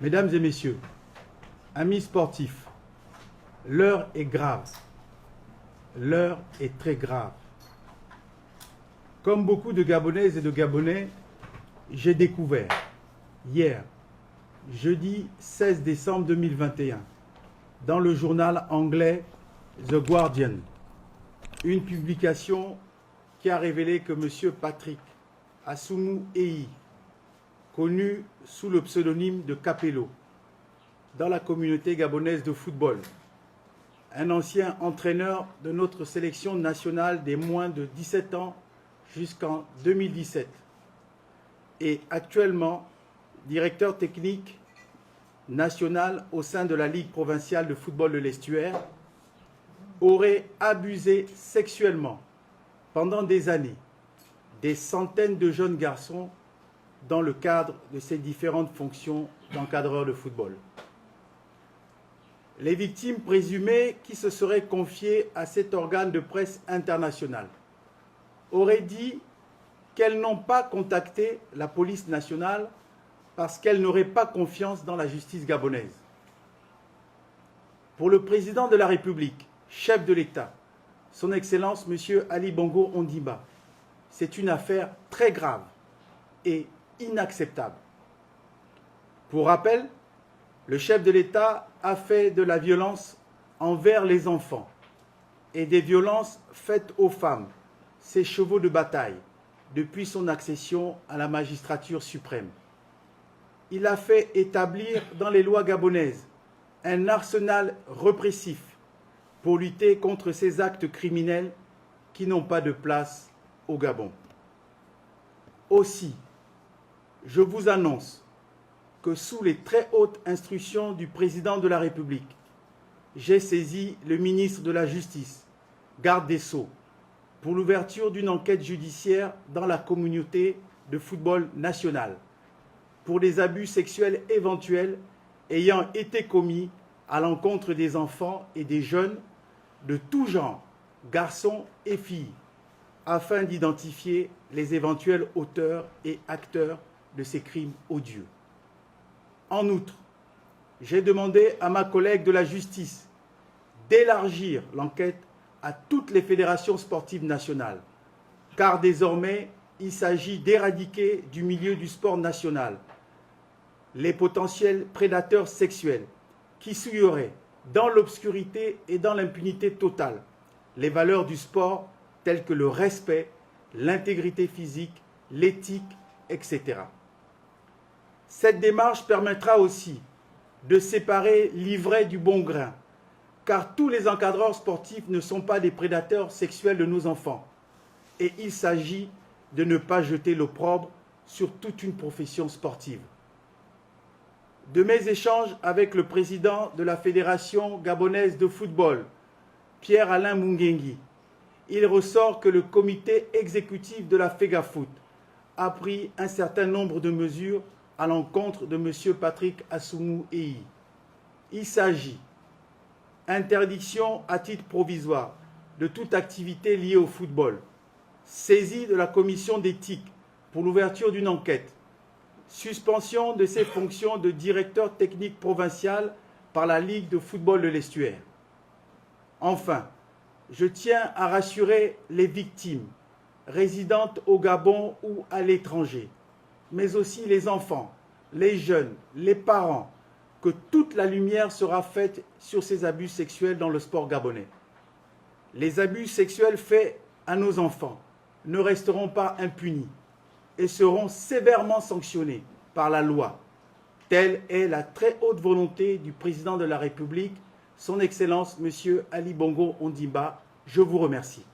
Mesdames et messieurs, amis sportifs, l'heure est grave. L'heure est très grave. Comme beaucoup de Gabonaises et de Gabonais, j'ai découvert hier, jeudi 16 décembre 2021, dans le journal anglais The Guardian, une publication qui a révélé que M. Patrick Assoumou Eyi, connu sous le pseudonyme de Capello, dans la communauté gabonaise de football, un ancien entraîneur de notre sélection nationale des moins de 17 ans jusqu'en 2017 et actuellement directeur technique national au sein de la Ligue provinciale de football de l'Estuaire, aurait abusé sexuellement pendant des années des centaines de jeunes garçons dans le cadre de ses différentes fonctions d'encadreur de football. Les victimes présumées qui se seraient confiées à cet organe de presse international auraient dit qu'elles n'ont pas contacté la police nationale parce qu'elles n'auraient pas confiance dans la justice gabonaise. Pour le président de la République, chef de l'État, son Excellence M. Ali Bongo Ondimba, c'est une affaire très grave et inacceptable. Pour rappel, le chef de l'État a fait de la violence envers les enfants et des violences faites aux femmes ses chevaux de bataille depuis son accession à la magistrature suprême. Il a fait établir dans les lois gabonaises un arsenal répressif pour lutter contre ces actes criminels qui n'ont pas de place au Gabon. Aussi, je vous annonce que sous les très hautes instructions du président de la République, j'ai saisi le ministre de la Justice, garde des Sceaux, pour l'ouverture d'une enquête judiciaire dans la communauté de football national pour des abus sexuels éventuels ayant été commis à l'encontre des enfants et des jeunes de tout genre, garçons et filles, afin d'identifier les éventuels auteurs et acteurs de ces crimes odieux. En outre, j'ai demandé à ma collègue de la justice d'élargir l'enquête à toutes les fédérations sportives nationales, car désormais, il s'agit d'éradiquer du milieu du sport national les potentiels prédateurs sexuels qui souilleraient dans l'obscurité et dans l'impunité totale les valeurs du sport telles que le respect, l'intégrité physique, l'éthique, etc. Cette démarche permettra aussi de séparer l'ivraie du bon grain, car tous les encadreurs sportifs ne sont pas des prédateurs sexuels de nos enfants. Et il s'agit de ne pas jeter l'opprobre sur toute une profession sportive. De mes échanges avec le président de la Fédération gabonaise de football, Pierre-Alain Mungengi, il ressort que le comité exécutif de la FEGAFOOT a pris un certain nombre de mesures à l'encontre de M. Patrick Assoumou Eyi. Il s'agit interdiction à titre provisoire de toute activité liée au football, saisie de la commission d'éthique pour l'ouverture d'une enquête, suspension de ses fonctions de directeur technique provincial par la Ligue de football de l'Estuaire. Enfin, je tiens à rassurer les victimes résidentes au Gabon ou à l'étranger, mais aussi les enfants, les jeunes, les parents, que toute la lumière sera faite sur ces abus sexuels dans le sport gabonais. Les abus sexuels faits à nos enfants ne resteront pas impunis et seront sévèrement sanctionnés par la loi. Telle est la très haute volonté du président de la République, son Excellence M. Ali Bongo Ondimba. Je vous remercie.